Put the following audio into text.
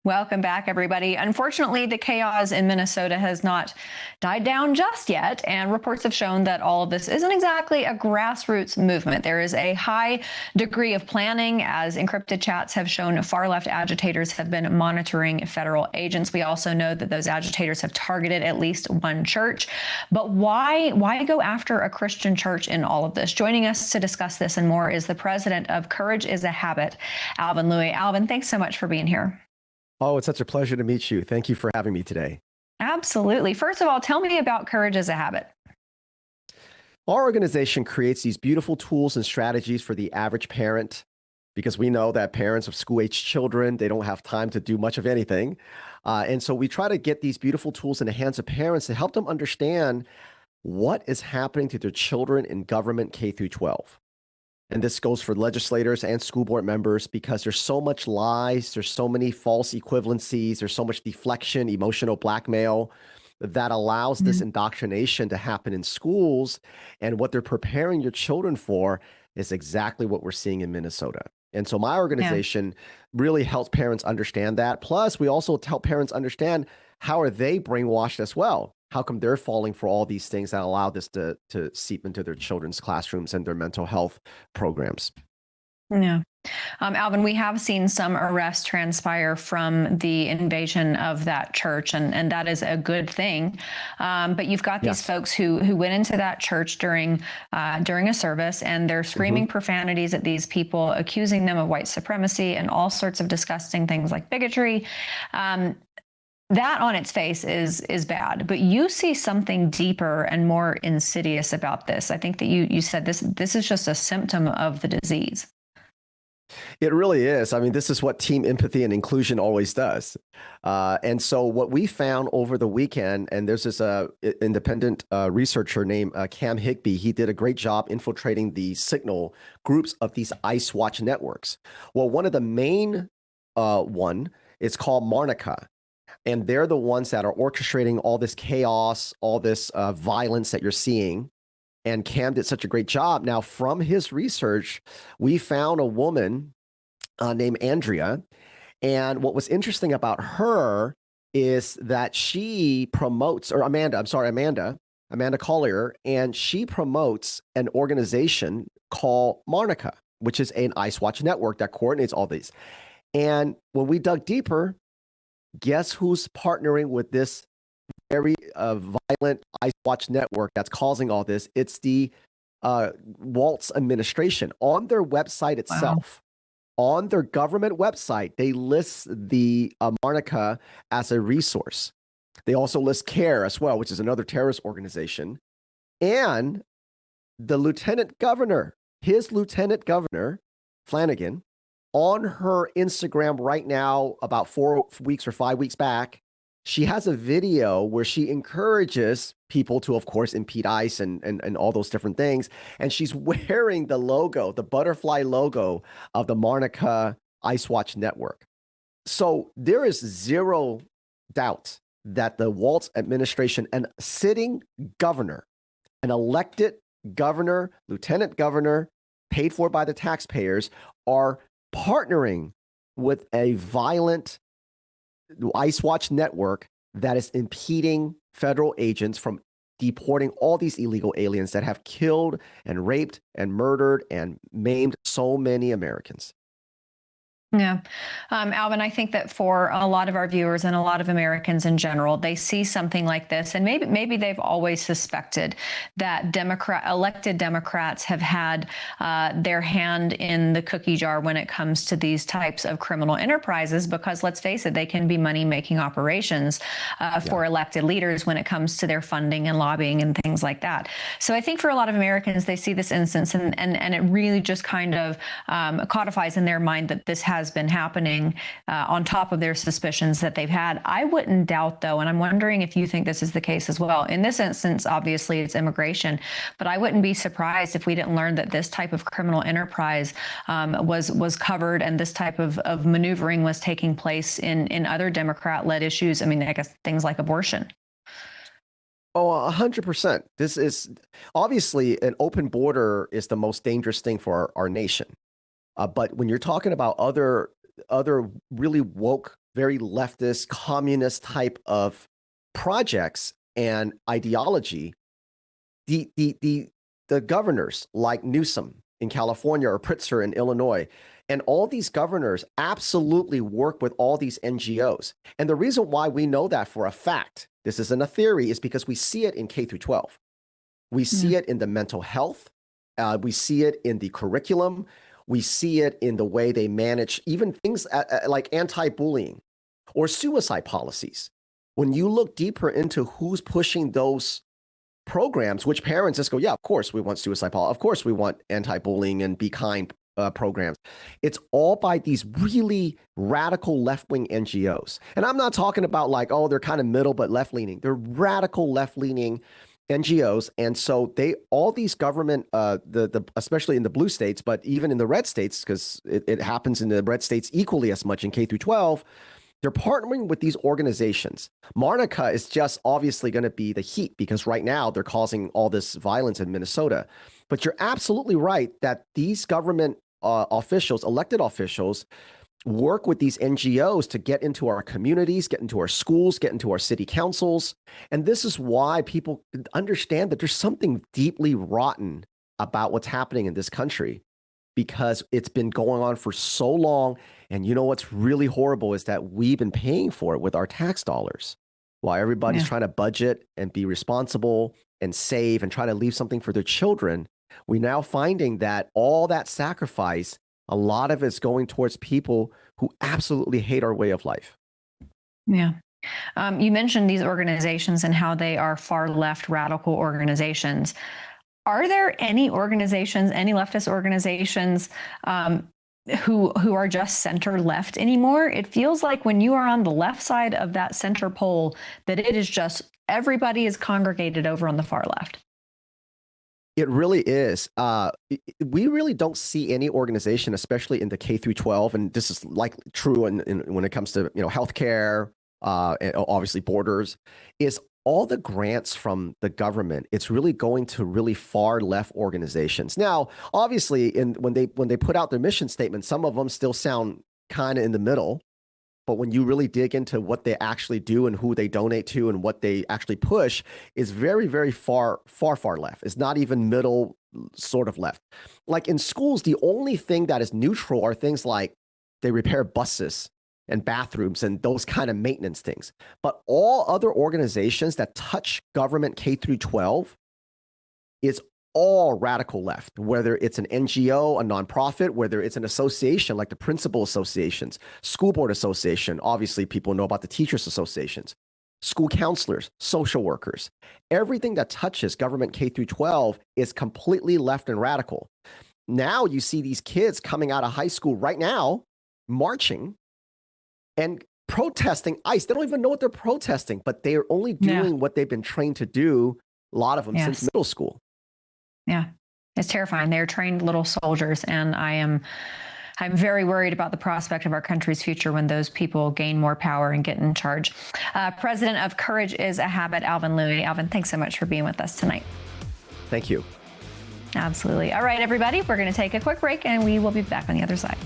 Welcome back, everybody. Unfortunately, the chaos in Minnesota has not died down just yet, and reports have shown that all of this isn't exactly a grassroots movement. There is a high degree of planning, as encrypted chats have shown far-left agitators have been monitoring federal agents. We also know that those agitators have targeted at least one church. But why go after a Christian church in all of this? Joining us to discuss this and more is the president of Courage is a Habit, Alvin Lui. Alvin, thanks so much for being here. Oh, it's such a pleasure to meet you. Thank you for having me today. Absolutely. First of all, tell me about Courage as a Habit. Our organization creates these beautiful tools and strategies for the average parent, because we know that parents of school-aged children, they don't have time to do much of anything. And so we try to get these beautiful tools in the hands of parents to help them understand what is happening to their children in government K through 12. And this goes for legislators and school board members, because there's so much lies, there's so many false equivalencies, there's so much deflection, emotional blackmail that allows this indoctrination to happen in schools. And what they're preparing your children for is exactly what we're seeing in Minnesota. And so my organization really helps parents understand that. Plus, we also help parents understand, how are they brainwashed as well? How come they're falling for all these things that allow this to seep into their children's classrooms and their mental health programs? Yeah. Alvin, we have seen some arrests transpire from the invasion of that church, and that is a good thing. But you've got these folks who went into that church during a service, and they're screaming profanities at these people, accusing them of white supremacy and all sorts of disgusting things like bigotry. That on its face is bad, but you see something deeper and more insidious about this. I think that you said this is just a symptom of the disease. It really is. I mean, this is what team empathy and inclusion always does. And so what we found over the weekend, and there's this independent researcher named Cam Higby. He did a great job infiltrating the signal groups of these ICE Watch networks. Well, one of the main one is called Marnica. And they're the ones that are orchestrating all this chaos, all this violence that you're seeing. And Cam did such a great job. Now, from his research, we found a woman named Andrea. And what was interesting about her is that she promotes, or Amanda Collier, and she promotes an organization called Marnica, which is an ICE Watch network that coordinates all these. And when we dug deeper, guess who's partnering with this very violent ICE Watch network that's causing all this? It's the Waltz administration. On their website itself, on their government website, they list the Marnica as a resource. They also list CARE as well, which is another terrorist organization. And the lieutenant governor, Flanagan, on her Instagram right now, about 4 weeks or 5 weeks back, she has a video where she encourages people to, of course, impede ICE and all those different things. And she's wearing the logo, the butterfly logo of the Marnica ICE Watch network. So there is zero doubt that the Waltz administration, and sitting governor, an elected governor, lieutenant governor, paid for by the taxpayers, are partnering with a violent ICE Watch network that is impeding federal agents from deporting all these illegal aliens that have killed and raped and murdered and maimed so many Americans. Yeah. Alvin, I think that for a lot of our viewers and a lot of Americans in general, they see something like this, and maybe they've always suspected that elected Democrats have had their hand in the cookie jar when it comes to these types of criminal enterprises, because let's face it, they can be money-making operations for elected leaders when it comes to their funding and lobbying and things like that. So I think for a lot of Americans, they see this instance and it really just kind of codifies in their mind that this has been happening on top of their suspicions that they've had. I wouldn't doubt, though, and I'm wondering if you think this is the case as well. In this instance, obviously, it's immigration, but I wouldn't be surprised if we didn't learn that this type of criminal enterprise was covered, and this type of maneuvering was taking place in other Democrat-led issues. I mean, I guess things like abortion. Oh, 100%. This is obviously, an open border is the most dangerous thing for our nation. But when you're talking about other really woke very leftist, communist type of projects and ideology, the governors like Newsom in California or Pritzker in Illinois, and all these governors absolutely work with all these NGOs. And the reason why we know that for a fact, this isn't a theory, is because we see it in K through 12. We see it in the mental health. We see it in the curriculum. We see it in the way they manage even things like anti-bullying or suicide policies. When you look deeper into who's pushing those programs, which parents just go, yeah, of course we want suicide policy. Of course we want anti-bullying and be kind programs. It's all by these really radical left-wing NGOs. And I'm not talking about like, oh, they're kind of middle but left-leaning. They're radical left-leaning NGOs. And so all these government, especially in the blue states, but even in the red states, because it happens in the red states equally as much in K through 12, they're partnering with these organizations. Marnica is just obviously going to be the heat because right now they're causing all this violence in Minnesota. But you're absolutely right that these government officials, elected officials, work with these NGOs to get into our communities, get into our schools, get into our city councils. And this is why people understand that there's something deeply rotten about what's happening in this country, because it's been going on for so long. And you know what's really horrible is that we've been paying for it with our tax dollars. While everybody's trying to budget and be responsible and save and try to leave something for their children, we're now finding that all that sacrifice, a lot of it's going towards people who absolutely hate our way of life. Yeah. You mentioned these organizations and how they are far left radical organizations. Are there any organizations, any leftist organizations who are just center left anymore? It feels like when you are on the left side of that center pole, that it is just everybody is congregated over on the far left. It really is. We really don't see any organization, especially in the K through 12, and this is like true when it comes to healthcare, and obviously borders, is all the grants from the government. It's really going to really far left organizations. Now, obviously, when they put out their mission statement, some of them still sound kind of in the middle. But when you really dig into what they actually do and who they donate to and what they actually push, is very, very far left. It's not even middle sort of left. Like in schools, the only thing that is neutral are things like they repair buses and bathrooms and those kind of maintenance things. But all other organizations that touch government K through 12 is all radical left, whether it's an NGO, a nonprofit, whether it's an association like the principal associations, school board association. Obviously, people know about the teachers associations, school counselors, social workers. Everything that touches government K through 12 is completely left and radical. Now you see these kids coming out of high school right now, marching and protesting ICE. They don't even know what they're protesting, but they are only doing what they've been trained to do, a lot of them since middle school. Yeah, it's terrifying. They're trained little soldiers, and I'm very worried about the prospect of our country's future when those people gain more power and get in charge. President of Courage is a Habit, Alvin Lui. Alvin, thanks so much for being with us tonight. Thank you. Absolutely. All right, everybody, we're going to take a quick break, and we will be back on the other side.